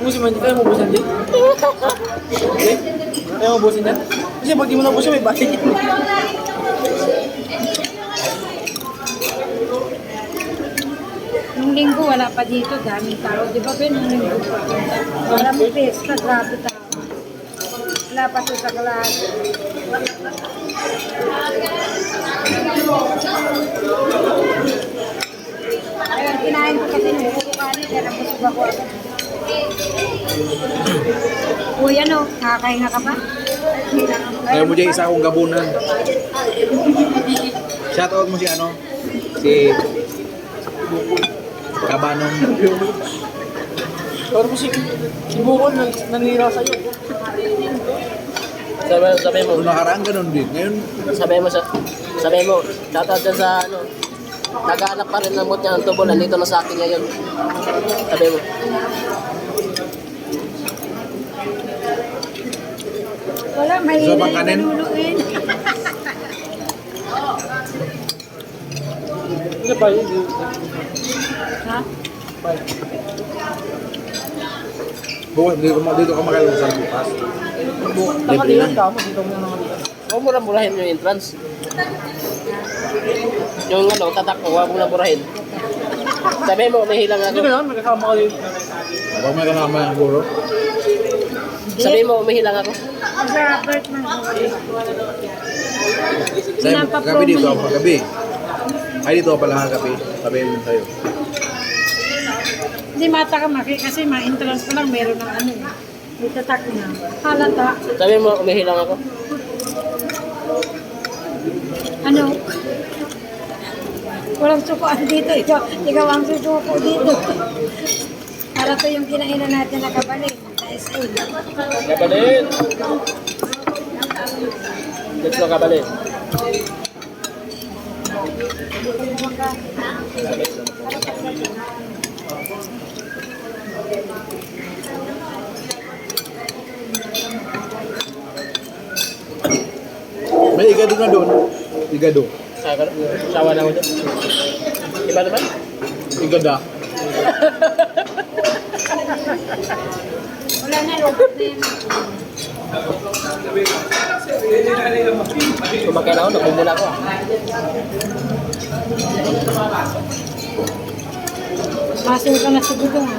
Ubusin mo, kaya mo ubusin din? Okay? Kaya mo ubusin yan? Kasi pag di mo na ubusin, may balik. Nung linggo, wala pa dito. Daming tao. Di ba, Ben? Nung linggo pa. Wala mo pesta. Grabe tao. Wala pa to sa klase. Ayun, kinain ko kasi nung kukukanin. Kaya nabusog ako agad. Uy, ano? Nakakahinga ka ba? Kaya mo dyan isa akong gabunan. Shoutout mo si ano? Si Kabanong. Pero si Bukol nanira sa'yo. Sabi mo, Kung nakaraan ganun din. Ngayon, sabi mo, shoutout dyan sa ano, naghahanap pa rin ng mood niya ng tubo, nandito na sa akin ngayon. Sabi mo, Wala, may Gusto bang kanin? niluluin. Ano pa yun? Ha? bukas dito ka makailusal bukas. Nakalihan ka mo, dito mo na nakalihan. huwag mo na murahin yung entrance. Yung ano, tatak mo, huwag mo na murahin. Sabi mo, may hilang Hindi ako. ka naman, may kasama ka din. Huwag may kasama yung guro. Sabi mo, may hilang ako. Robert man. Sa'yo, Pinapapromo gabi dito niya. ako, gabi. Ay, dito ako pala gabi. Sabihin mo sa'yo. Hindi mata ka maki kasi ma-entrance ko lang meron ng ano eh. May tatak na. Halata. Sabi mo, may hilang ako. Ano? Walang sukuan dito. Ikaw ang susuko dito. Para to yung kinainan natin na kabalin. Sa SA. Kabalin! Let's go, kabalin. May igado na doon. Igado. Sawa na ako dyan. Iba naman? Igada. Wala na, robot na yan. Kumakain ako, nagmumula ako. Masin ka na siguro nga.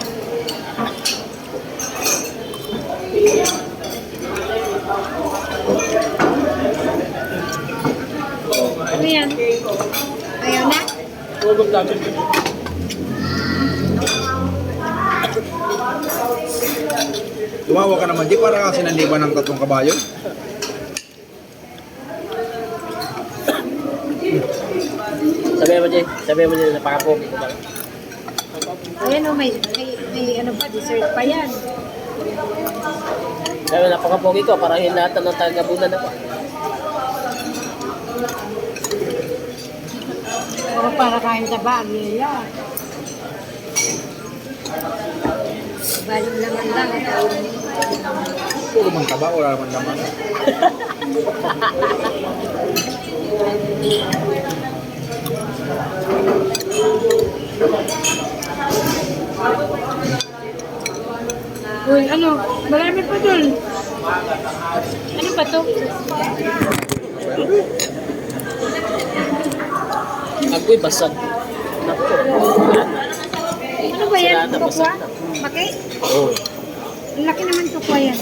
Ano yan? Ayaw na? Huwag namin. Tumawa ka naman, di para kasi nandiba ng tatlong kabayo. Sabi mo dyan, napaka-pogi ko lang. Ayan o, may ano pa, dessert pa yan. Sabi mo, napaka-pogi ko, para hinatan ng tagabunan ako. Pero para kain sa bagay yan. Baling naman lang. Puro man taba, wala naman naman. Uy, ano? Marami pa dun. Ano pa to? Agoy, basag. Naku. Ano ba yan? Sirata, Tukwa? basag na. Maki? Oo. Ang laki naman tukwa yan.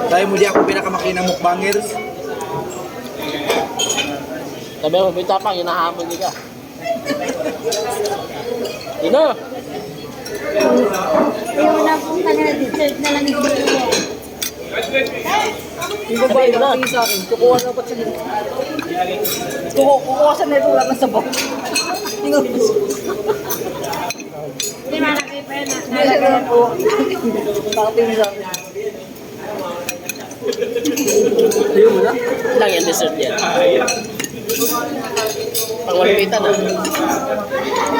Tayo mo di ako pinakamakinang mukbangers. Sabi mo, bitapang, hinahamon niya ka. Ino! Ayaw na pong taga dessert na lang yung dito. Yung babae nakatingin sa akin, kukuha na pa siya. Kukuha siya nito, wala na sabaw. Tingnan mo. Hindi malaki pa yan. Nalagyan po. Nakatingin sa akin. Ayaw mo na? Lang yan, dessert yan. Pangwalipitan ah.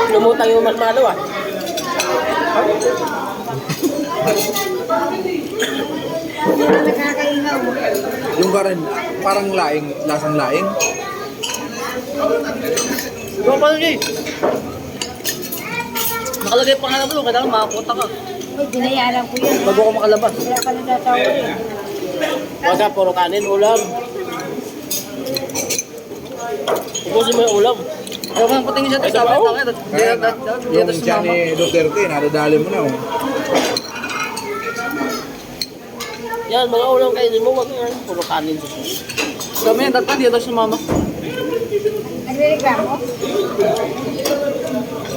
Lumutang yung marmalo ah. Hindi na nakakaingaw. Yung karin, parang laing, lasang laing. Ikaw pa rin, nakalagay pa nga mo, kailangan makapunta ka. Uy, binayaran ko yun. Bago ako makalabas. Kaya ka nagtatawag eh. Wag ka, puro kanin, ulam. Ubusin mo yung ulam. Ayaw ko nang patingin siya, tapos Ito ba? sabi ka, Kaya yung siya ni Duterte, nadadali mo na oh. Yan, mga ulam kainin mo, wag yan. Puro kanin. Kami, dati dito sumama. Nagre-reklamo?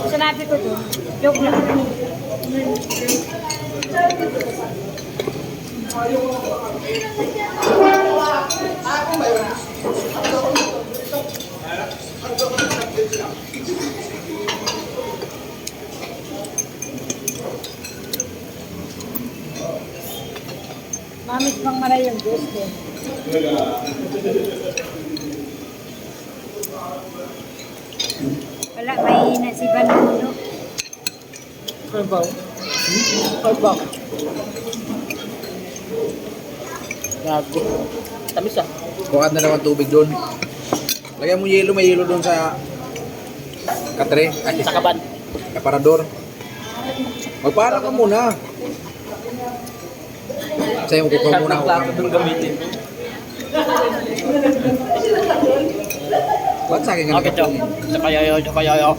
Sinabi ko doon, joke lang. Mamis pang maray yung Diyos din. Wala, mahihina si Banuno. Ano ba? Ano ba? Gago. Tamis ah. Bukat na naman tubig doon. Lagyan mo yelo, may yelo doon sa katre, ay, Sa kaban. aparador. Magpara ka muna. Sa'yo, kukuha muna ako. Plato doon gamitin. Ba't sa akin ka Okay, Chok. Tsaka yayo, tsaka yayo.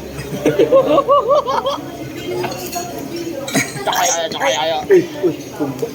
Tsaka yayo, tsaka yayo. Uy, kumba.